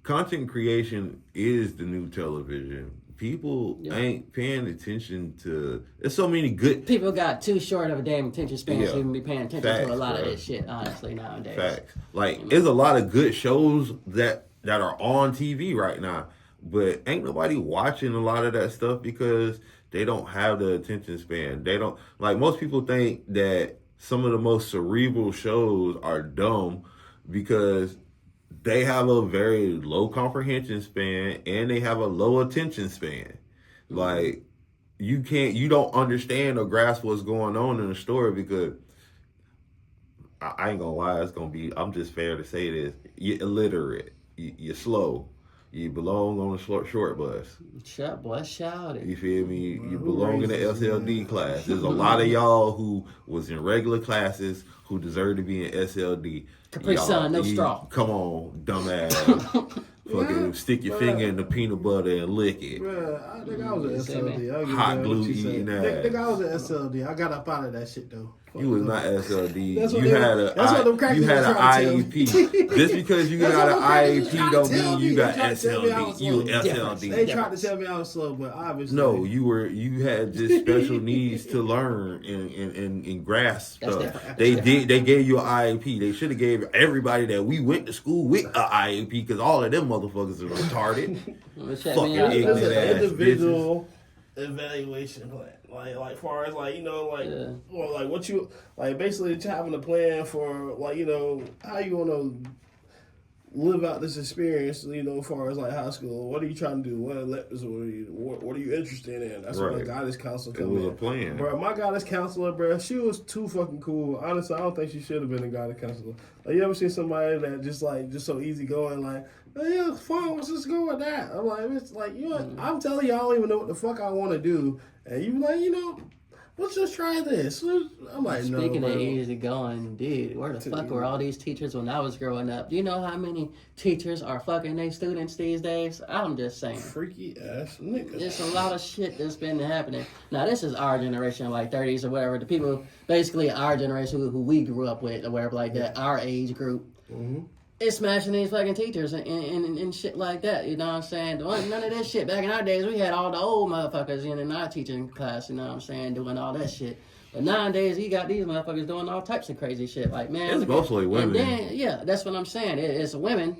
S1: content creation is the new television. People ain't paying attention to. There's so many good
S2: People got too short of a damn attention span to even be paying attention
S1: Facts,
S2: to a lot of
S1: bro.
S2: this shit, honestly, nowadays.
S1: facts. Like, there's a lot of good shows that are on TV right now, but ain't nobody watching a lot of that stuff because they don't have the attention span. They don't, like, most people think that some of the most cerebral shows are dumb because they have a very low comprehension span and they have a low attention span. Like, you don't understand or grasp what's going on in the story because I ain't gonna lie, I'm just fair to say this. You're illiterate. You're slow. You belong on a short bus.
S2: Shut, boy, shout it.
S1: You feel me? You
S3: who
S1: belong in the
S3: raised this
S1: SLD
S3: man?
S1: class. There's a lot of y'all who was in regular classes who deserve to be in SLD.
S2: Capri Sun, no straw.
S1: Come on, dumbass. Fucking stick your finger in the peanut butter and lick it.
S3: Bruh, I think I was
S2: Say,
S3: an
S2: man.
S3: SLD. I'll give
S1: Hot
S3: you
S1: glue
S3: what you
S1: eating
S3: said.
S1: ass.
S3: Think I was an SLD. I got up out of that shit though.
S1: You was not SLD.
S3: That's what
S1: You
S3: they-
S1: had
S3: that's what them crackers
S1: you had
S3: was
S1: an
S3: trying to tell me.
S1: IEP. Just because you
S3: That's
S1: got
S3: what
S1: an
S3: them crackers was
S1: IEP
S3: trying
S1: don't
S3: to tell
S1: mean
S3: me.
S1: you
S3: They
S1: got
S3: tried to tell me I was
S1: SLD. You
S3: slow.
S1: SLD.
S3: They tried to tell me I was slow, but obviously
S1: No, you had just special needs to learn and grasp
S2: That's
S1: stuff.
S2: different.
S1: They gave you an IEP. They should have gave everybody that we went to school with an IEP because all of them motherfuckers are retarded.
S2: Check
S1: Fucking
S2: me out.
S1: ignorant
S3: It's an
S1: ass
S3: individual evaluation plan. Like far as well, like what you like basically having a plan for how you gonna live out this experience, as far as like high school. What are you trying to do? What what are you interested in? That's where the
S1: Right.
S3: guidance counselor
S1: It
S3: come
S1: was
S3: in.
S1: a plan.
S3: Bro, my guidance counselor, bro, she was too fucking cool. Honestly, I don't think she should have been a guidance counselor. Like, you ever seen somebody that just so easy going, like, oh, yeah, it's fine, let's just go with that. I'm like, it's like, I'm telling you, I don't even know what the fuck I want to do. And you like, let's just try this. I'm like, no,
S2: Speaking
S3: bro.
S2: of easy going, dude, where the fuck were all these teachers when I was growing up? Do you know how many teachers are fucking their students these days? I'm just saying.
S3: Freaky ass niggas.
S2: There's a lot of shit that's been happening. Now, this is our generation, like 30s or whatever. The people, basically our generation who we grew up with or whatever like that, our age group.
S3: Mm-hmm.
S2: It's smashing these fucking teachers and shit like that. You know what I'm saying? None of this shit. Back in our days, we had all the old motherfuckers in our teaching class, you know what I'm saying, doing all that shit. But nowadays, you got these motherfuckers doing all types of crazy shit. Like, man.
S1: It's mostly women.
S2: And then, that's what I'm saying. It's women.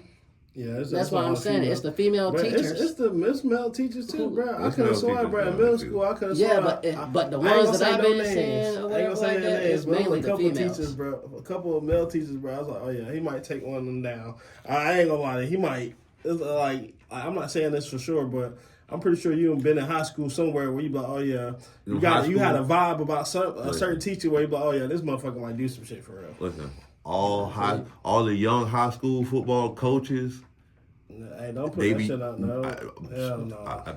S3: Yeah,
S2: That's what I'm
S3: all
S2: saying.
S3: female.
S2: It's the female
S3: Bro,
S2: teachers.
S3: It's the male teachers too, bro. I
S1: It's
S3: could have
S1: male
S3: sworn,
S1: teachers
S3: bro, in
S1: doing
S3: middle
S1: it, too.
S3: school, I could have
S2: Yeah,
S3: sworn.
S2: but the
S3: I ain't
S2: ones
S3: gonna
S2: that I've
S3: say no
S2: been seeing
S3: names.
S2: or
S3: I ain't
S2: whatever
S3: gonna say
S2: like
S3: no
S2: that
S3: names,
S2: is
S3: but
S2: mainly
S3: a
S2: the
S3: couple
S2: females.
S3: teachers, bro. A couple of male teachers, bro. I was like, oh yeah, he might take one of them down. I ain't gonna lie, to you, he might. It's like, I'm not saying this for sure, but I'm pretty sure you have been in high school somewhere where you be like, oh yeah, you had a vibe about a certain teacher where you be like, oh yeah, this motherfucker might do some shit for real.
S1: Listen, all the young high school football coaches.
S3: Hey, don't put
S1: They
S3: that
S1: be-
S3: shit out. No, hell no.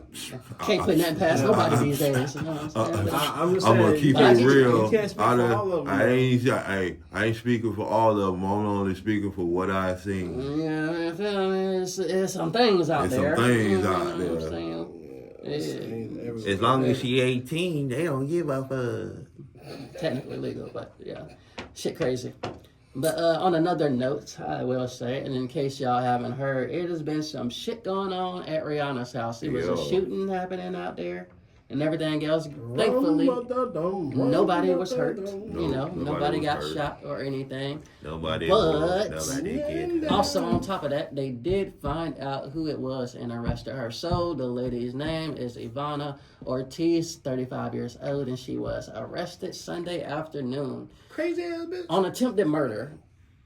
S2: Can't put nothing past nobody these days. You know what I'm saying?
S3: I'm just
S1: I'm
S3: saying,
S1: gonna keep
S2: I
S1: it
S2: get you.
S1: real.
S3: You can't speak for all of them.
S1: I ain't speaking for all of them. I'm only speaking for what I seen.
S2: Yeah, you feel me? It's some things out
S1: There's some
S2: there.
S1: things
S2: You know
S1: out
S2: what I'm
S1: there.
S2: saying? Yeah.
S1: As long as she 18, they don't give a fuck.
S2: Technically legal, but yeah, shit crazy. But on another note, I will say, and in case y'all haven't heard, it has been some shit going on at Rihanna's house. It was a
S1: Yo.
S2: shooting happening out there, and everything else. Thankfully, nobody was hurt. Nobody got shot or anything.
S1: Nobody
S2: But
S1: get
S2: also on top of that, they did find out who it was and arrested her. So the lady's name is Ivana Ortiz, 35 years old, and she was arrested Sunday afternoon.
S3: Crazy ass bitch.
S2: On attempted murder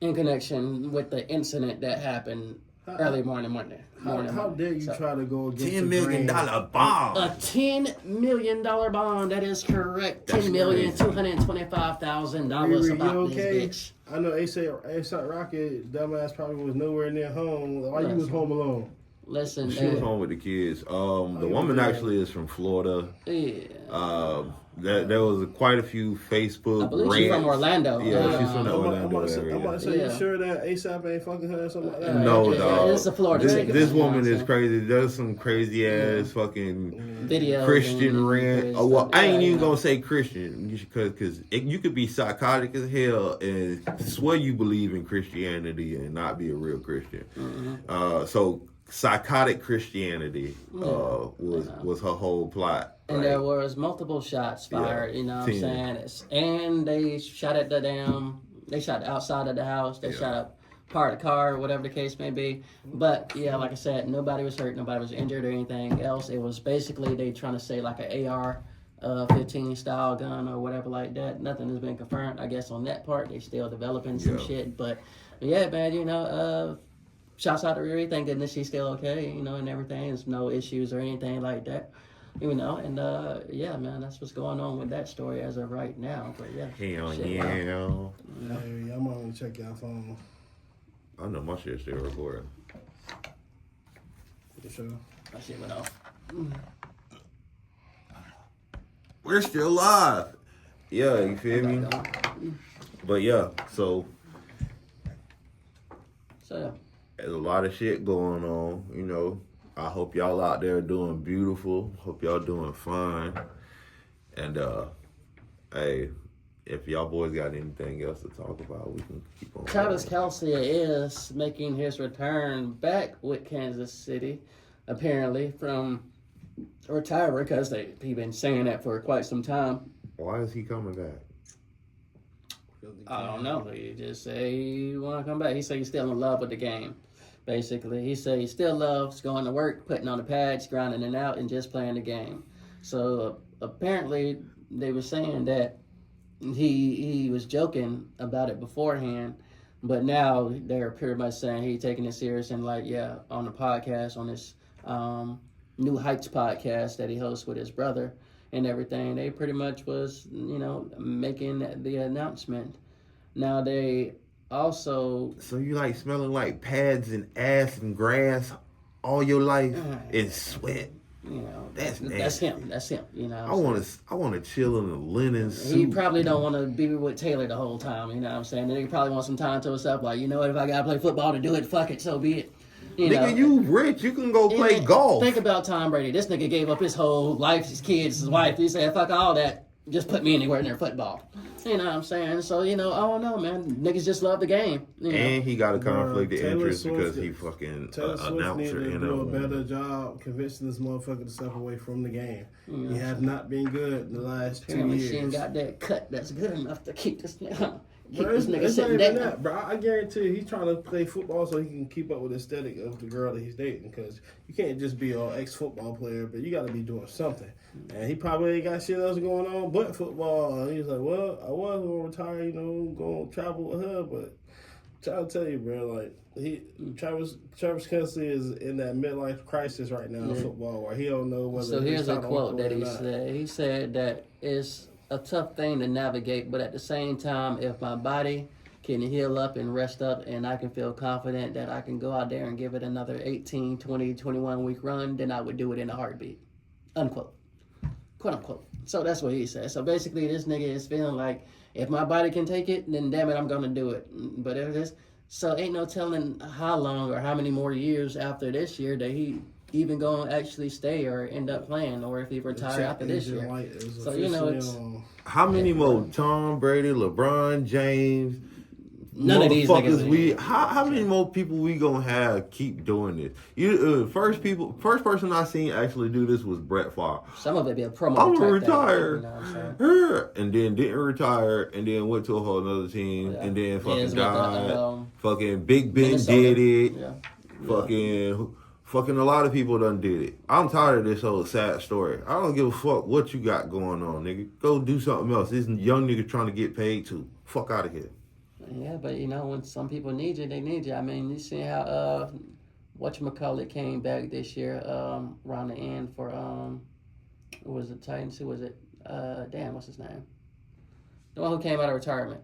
S2: in connection with the incident that happened early morning Monday.
S3: How dare you try to go against
S1: $10 million bond?
S2: A $10 million bond. That is correct.
S1: That's
S2: $10,225,000 about this bitch.
S3: I know ASAP Rocky, dumbass, probably was nowhere near home. Why you was home alone?
S2: Listen,
S1: she was home with the kids. The woman actually is from Florida.
S2: Yeah.
S1: There was quite a few Facebook.
S2: I believe she's from Orlando.
S1: Yeah, she's from the Orlando
S3: area. I'm about to say, you sure that ASAP ain't fucking her or something like that?
S1: No, dog.
S2: It's a Florida chick.
S1: This woman is crazy. There's some crazy ass fucking
S2: videos,
S1: Christian rant. Oh, well, I ain't even gonna say Christian because you could be psychotic as hell and swear you believe in Christianity and not be a real Christian. So psychotic Christianity was her whole plot.
S2: And
S1: right?
S2: there was multiple shots fired, you know what I'm saying? And they shot at they shot outside of the house, they shot up part of the car, whatever the case may be. But yeah, like I said, nobody was hurt, nobody was injured or anything else. It was basically they trying to say like an AR-15 style gun or whatever like that. Nothing has been confirmed, I guess, on that part. They still developing some shit. But yeah, man, shouts out to Riri. Thank goodness she's still okay, and everything. There's no issues or anything like that. And yeah, man, that's what's going on with that story as of right now. But yeah.
S1: Hell
S3: yeah. Hey, I'm gonna check y'all phone.
S1: I know my shit's still recording.
S3: For sure.
S2: My shit went off.
S1: We're still live. Yeah, you feel me? But yeah, so
S2: yeah.
S1: There's a lot of shit going on, I hope y'all out there doing beautiful. Hope y'all doing fine. And hey, if y'all boys got anything else to talk about, we can keep on.
S2: Travis Kelce is making his return back with Kansas City, apparently from retirement, because he's been saying that for quite some time.
S1: Why is he coming back?
S2: I don't know. He just say he want to come back. He said he's still in love with the game. Basically, he said he still loves going to work, putting on the pads, grinding it out, and just playing the game. So apparently, they were saying that he was joking about it beforehand, but now they're pretty much saying he's taking it serious and on the podcast, on this New Heights podcast that he hosts with his brother and everything. They pretty much was making the announcement. Now they also. So
S1: you like smelling like pads and ass and grass all your life and sweat. That's nasty.
S2: That's him.
S1: I want to chill in a linen suit.
S2: He probably don't want to be with Taylor the whole time. You know what I'm saying? And he probably want some time to himself. Like, if I gotta play football to do it, fuck it, so be it.
S1: Nigga, you rich. You can go play golf.
S2: Think about Tom Brady. This nigga gave up his whole life, his kids, his wife. He said, fuck all that. Just put me anywhere near football. You know what I'm saying? So, I don't know, man. Niggas just love the game.
S1: And he got a conflict of interest because he fucking announcer.
S3: Need to do a better job convincing this motherfucker to step away from the game. He has not been good in the last 2 years.
S2: She ain't got that cut that's good enough to keep this nigga.
S3: It's not even that, bro. I guarantee you, he's trying to play football so he can keep up with the aesthetic of the girl that he's dating. Because you can't just be an ex-football player, but you got to be doing something. And he probably ain't got shit else going on but football. And he's like, well, I was going to retire, going to travel with her. But I'm trying to tell you, bro, Travis Kelce is in that midlife crisis right now in football where he don't know whether.
S2: So here's a quote that he said. He said that it's a tough thing to navigate, but at the same time, if my body can heal up and rest up and I can feel confident that I can go out there and give it another 18, 20, 21 week run, then I would do it in a heartbeat. Unquote. Quote unquote. So that's what he said. So basically this nigga is feeling like if my body can take it, then damn it, I'm gonna do it. But if this, so ain't no telling how long or how many more years after this year that he even going to actually stay or end up playing, or if he retire after this year. So, it's...
S1: How many more Tom Brady, LeBron James,
S2: None of these niggas.
S1: How many more people we gonna have keep doing this? First person I seen actually do this was Brett Favre.
S2: Some of it be a promo.
S1: I'm gonna
S2: type thing,
S1: retire,
S2: you know what I'm saying?
S1: and then didn't retire, and then went to a whole other team, and then fucking died. Fucking Big Ben
S2: Minnesota.
S1: did it.
S2: Yeah.
S1: Fucking a lot of people done did it. I'm tired of this whole sad story. I don't give a fuck what you got going on, nigga. Go do something else. This young nigga trying to get paid too. Fuck out of here.
S2: Yeah, but you know, when some people need you, they need you. I mean, you see how whatchamacallit came back this year around the end for who was it, Titans? Who was it? Damn, what's his name? The one who came out of retirement.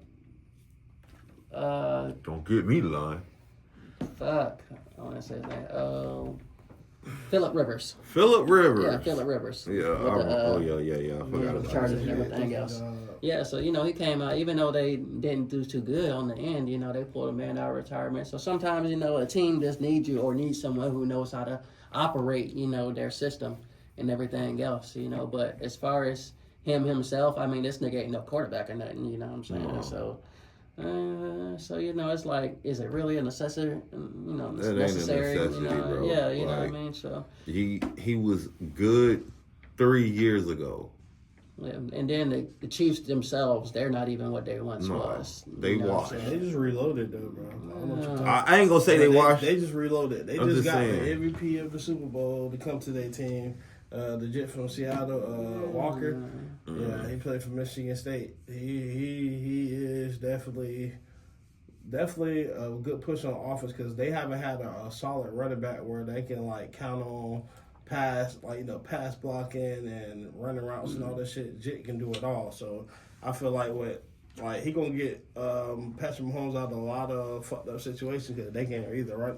S1: Don't get me lying.
S2: Fuck. I want to say his name. Phillip Rivers.
S1: Phillip Rivers.
S2: Yeah, Phillip Rivers.
S1: Yeah. I forgot about
S2: Chargers and
S1: that.
S2: everything else. Yeah, so, you know, he came out, even though they didn't do too good on the end, you know, they pulled a man out of retirement. So sometimes, you know, a team just needs you or needs someone who knows how to operate, you know, their system and everything else, you know. But as far as himself, I mean, this nigga ain't no quarterback or nothing, you know what I'm saying? No. So you know, it's like, is it really a necessity? You know, necessary.
S1: It ain't a necessity,
S2: you know?
S1: bro.
S2: Yeah, you know what I mean. So
S1: he was good 3 years ago.
S2: Yeah, and then the Chiefs themselves, they're not even what they once was.
S1: They washed.
S3: They just reloaded though, bro.
S1: I ain't gonna say they washed.
S3: They just reloaded. They just got the MVP of the Super Bowl to come to their team. The Jet from Seattle, Walker. Yeah, he played for Michigan State. He is definitely a good push on offense because they haven't had a solid running back where they can like count on pass blocking and running routes and all that shit. Jet can do it all. So I feel like he gonna get Patrick Mahomes out of a lot of fucked up situations because they can either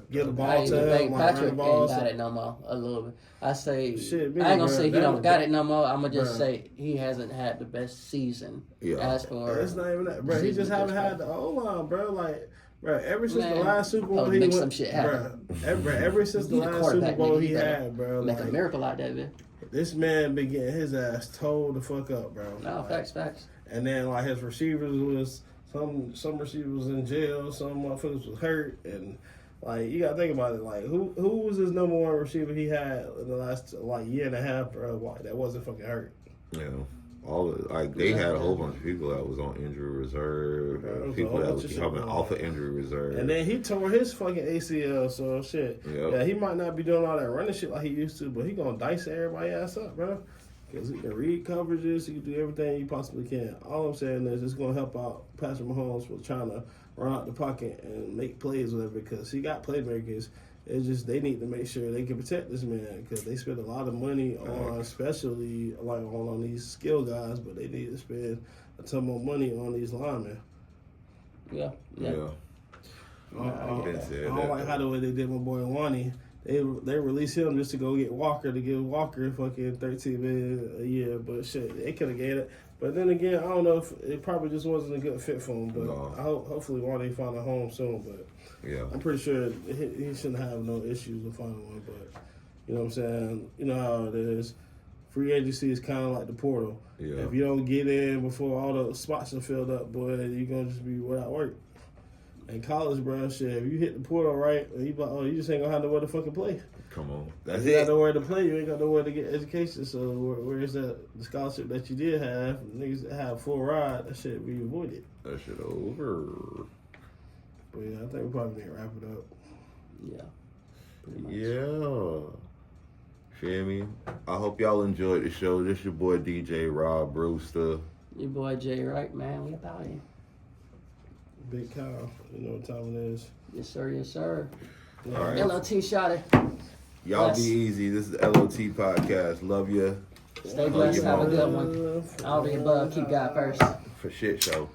S3: get the ball to him,
S2: Patrick
S3: run the ball.
S2: ain't got it no more. A little bit. I say
S3: shit,
S2: I ain't gonna say he don't got it no more. I'm gonna just say he hasn't had the best season.
S1: Yeah,
S2: as for
S3: it's not even that, bro. He just haven't had the O line, bro. Like, bro, ever since the last Super Bowl he went,
S2: some shit happen.
S3: Bro, ever since the last Super Bowl he had, bro,
S2: make a miracle out of it.
S3: This man been getting his ass told the fuck up, bro.
S2: No, facts.
S3: And then like his receivers was some receivers in jail, some motherfuckers was hurt, and like you gotta think about it. Like who was his number one receiver he had in the last like year and a half, bro? That wasn't fucking hurt.
S1: Yeah. They had a whole bunch of people that was on injury reserve, people that was coming off of injury reserve.
S3: And then he tore his fucking ACL, so shit. Yep. Yeah, he might not be doing all that running shit like he used to, but he gonna dice everybody ass up, bro. Because he can read coverages, he can do everything he possibly can. All I'm saying is it's gonna help out Patrick Mahomes with trying to run out the pocket and make plays with it because he got playmakers. It's just they need to make sure they can protect this man because they spend a lot of money on, especially like on these skill guys, but they need to spend a ton more money on these linemen.
S2: Yeah.
S3: I don't like how the way they did my boy Wani. They released him just to go get Walker to give Walker fucking $13 million a year, but shit, they could have gave it. But then again, I don't know if it probably just wasn't a good fit for him. But hopefully Wani find a home soon. But yeah, I'm pretty sure he shouldn't have no issues with finding one. But you know what I'm saying? You know how it is. Free agency is kind of like the portal. Yeah. If you don't get in before all the spots are filled up, boy, you're gonna just be without work. In college, bro, shit, if you hit the portal right, you just ain't gonna have nowhere to fucking play.
S1: Come on.
S3: That's it. You got nowhere to play, you ain't got nowhere to get education. So where is the scholarship that you did have? Niggas that have full ride, that shit be avoided.
S1: That shit over.
S3: But yeah, I think we probably need to wrap it up.
S2: Yeah. Pretty much.
S1: Yeah. Feel me? I hope y'all enjoyed the show. This your boy DJ Rob Brewster.
S2: Your boy Jay Wright, man. We about here.
S3: Big Kyle, you know what time it is.
S2: Yes, sir.
S1: Yeah. All right.
S2: L.O.T. Shotty.
S1: Y'all be easy. This is the L.O.T. podcast. Love ya.
S2: Stay blessed. Have a good one. All the above. Keep God first.
S1: For shit show.